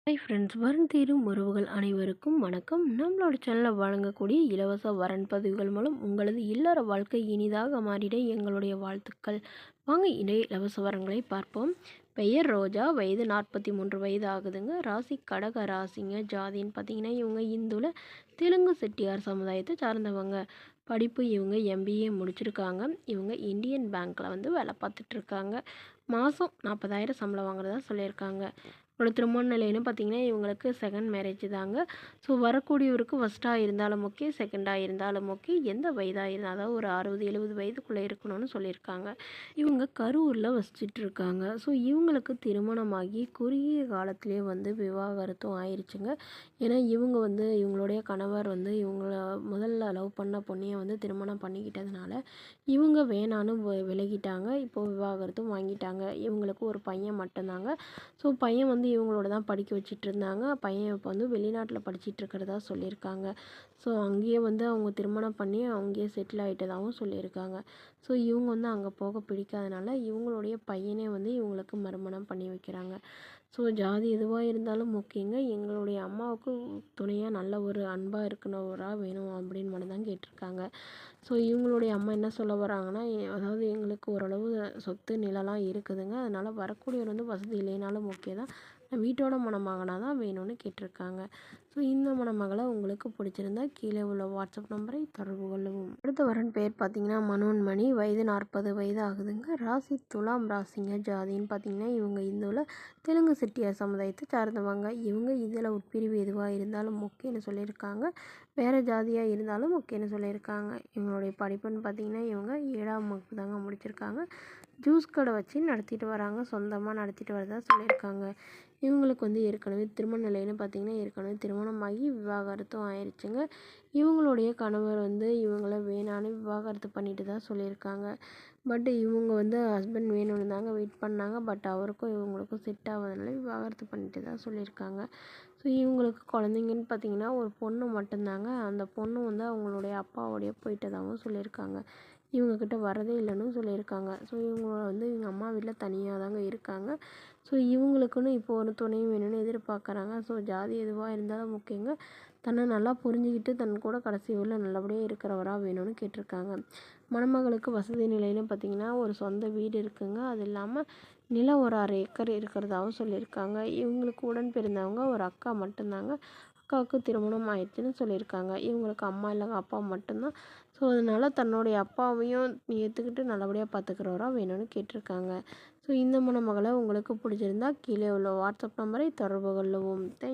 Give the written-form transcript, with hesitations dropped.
Hi friends, வரன் தேடும் உறவுகள் அனைவருக்கும் வணக்கம். நம்மளோட சேனலில் வழங்கக்கூடிய இலவச வரன் பதிவுகள் மூலம் உங்களது இல்லற வாழ்க்கை இனிதாக மாறிட எங்களுடைய வாழ்த்துக்கள். வாங்க இன்றைய இலவச வரன்களை பார்ப்போம். பெயர் ரோஜா, வயது 43 வயது ஆகுதுங்க. ராசி கடக ராசிங்க. ஜாதின்னு பார்த்தீங்கன்னா இவங்க இந்துவில் தெலுங்கு செட்டியார் சமுதாயத்தை சார்ந்தவங்க. படிப்பு இவங்க எம்பிஏ முடிச்சிருக்காங்க. இவங்க இந்தியன் பேங்க்கில் வேலை பார்த்துட்ருக்காங்க. மாதம் 40,000 சம்பளம் வாங்குறதா சொல்லியிருக்காங்க. ஒரு திருமண நிலைன்னு பார்த்தீங்கன்னா இவங்களுக்கு செகண்ட் மேரேஜ் தாங்க. ஸோ வரக்கூடியவருக்கு ஃபஸ்ட்டாக இருந்தாலும் ஓகே, செகண்டாக இருந்தாலும் ஓகே, எந்த வயதாக இருந்தால் அதாவது ஒரு 60-70 வயதுக்குள்ளே இருக்கணும்னு சொல்லியிருக்காங்க. இவங்க கரூரில் வசிச்சுட்டு இருக்காங்க. ஸோ இவங்களுக்கு திருமணமாகி குறுகிய காலத்திலேயே விவாகரத்தும் ஆயிடுச்சுங்க. ஏன்னா இவங்க இவங்களுடைய கணவர் இவங்கள முதல்ல லவ் பண்ண பொண்ணையை திருமணம் பண்ணிக்கிட்டதுனால இவங்க வேணான்னு விலகிட்டாங்க. இப்போது விவாகரத்தும் வாங்கிட்டாங்க. இவங்களுக்கு ஒரு பையன் மட்டும்தாங்க. ஸோ பையன் இவங்களோட தான் படிக்க வச்சுட்டு இருந்தாங்க. பையன் இப்போ வெளிநாட்டில் படிச்சுட்டு இருக்கிறதா சொல்லியிருக்காங்க. ஸோ அங்கேயே அவங்க திருமணம் பண்ணி அங்கேயே செட்டில் ஆகிட்டதாகவும் சொல்லியிருக்காங்க. ஸோ இவங்க அங்கே போக பிடிக்காதனால இவங்களுடைய பையனே இவங்களுக்கு மறுமணம் பண்ணி வைக்கிறாங்க. ஸோ ஜாதி எதுவாக இருந்தாலும் ஓகேங்க. எங்களுடைய அம்மாவுக்கு துணையாக நல்ல ஒரு அன்பாக இருக்கிறவராக வேணும் அப்படின்னு மட்டும் தான் கேட்டிருக்காங்க. ஸோ இவங்களுடைய அம்மா என்ன சொல்ல வராங்கன்னா, அதாவது எங்களுக்கு ஓரளவு சொத்து நிலம்லாம் இருக்குதுங்க. அதனால் வரக்கூடியவர் வசதி இல்லைனாலும் ஓகே தான். வீட்டோட மணமகனாக தான் வேணும்னு கேட்டிருக்காங்க. ஸோ இந்த மணமகளை உங்களுக்கு பிடிச்சிருந்தா கீழே உள்ள வாட்ஸ்அப் நம்பரை தொடர்பு கொள்ளவும். அடுத்த வரன் பேர் பார்த்தீங்கன்னா மனோன்மணி, வயது 40 வயது ஆகுதுங்க. ராசி துலாம் ராசிங்க. ஜாதின்னு பார்த்தீங்கன்னா இவங்க இந்துவில் தெலுங்கு செட்டியார் சமுதாயத்தை சார்ந்தவங்க. இவங்க இதில் உட்பிரிவு எதுவாக இருந்தாலும் ஓகேன்னு சொல்லியிருக்காங்க. வேறு ஜாதியாக இருந்தாலும் ஓகேன்னு சொல்லியிருக்காங்க. இவங்களுடைய படிப்புன்னு பார்த்தீங்கன்னா இவங்க 7ஆம் வகுப்பு தாங்க முடிச்சிருக்காங்க. ஜூஸ் கடை வச்சு நடத்திட்டு வராங்க. சொந்தமாக நடத்திட்டு வரதா சொல்லியிருக்காங்க. இவங்களுக்கு ஏற்கனவே திருமண நிலைன்னு பார்த்திங்கன்னா ஏற்கனவே திருமணமாகி விவாகரத்தும் ஆயிடுச்சுங்க. இவங்களுடைய கணவர் இவங்கள வேணான்னு விவாகரத்து பண்ணிட்டு தான் சொல்லியிருக்காங்க. பட் இவங்க ஹஸ்பண்ட் வேணும்னு தாங்க வெயிட் பண்ணாங்க. பட் அவருக்கும் இவங்களுக்கும் செட் ஆகாதனால விவாகரத்து பண்ணிட்டு தான் சொல்லியிருக்காங்க. ஸோ இவங்களுக்கு குழந்தைங்கன்னு பார்த்திங்கன்னா ஒரு பொண்ணு மட்டும்தாங்க. அந்த பொண்ணு அவங்களுடைய அப்பாவோடைய போயிட்டதாகவும் சொல்லியிருக்காங்க. இவங்கக்கிட்ட வரதே இல்லைன்னு சொல்லியிருக்காங்க. ஸோ இவங்க எங்கள் அம்மா வீட்டில் தனியாக தாங்க இருக்காங்க. ஸோ இவங்களுக்குன்னு இப்போ ஒரு துணையும் வேணும்னு எதிர்பார்க்குறாங்க. ஸோ ஜாதி எதுவாக இருந்தாலும் ஓகேங்க. தன்னை நல்லா புரிஞ்சுக்கிட்டு தன் கூட கடைசி ஊரில் நல்லபடியாக இருக்கிறவராக வேணும்னு கேட்டிருக்காங்க. மணமகளுக்கு வசதி நிலைன்னு பார்த்திங்கன்னா ஒரு சொந்த வீடு இருக்குங்க. அது இல்லாமல் நிலம் ஒரு 1/2 ஏக்கர் இருக்கிறதாகவும் சொல்லியிருக்காங்க. இவங்களுக்கு உடன் பிறந்தவங்க ஒரு அக்கா மட்டும்தாங்க. அக்காவுக்கு திருமணம் ஆயிடுச்சுன்னு சொல்லியிருக்காங்க. இவங்களுக்கு அம்மா இல்லைங்க, அப்பா மட்டும்தான். ஸோ அதனால் தன்னுடைய அப்பாவையும் ஏற்றுக்கிட்டு நல்லபடியாக பார்த்துக்கிறவராக வேணும்னு கேட்டிருக்காங்க. ஸோ இந்த மணமகளை உங்களுக்கு பிடிச்சிருந்தா கீழே உள்ள வாட்ஸ்அப் நம்பரை தொடர்பு கொள்ளவும். தேங்க்யூ.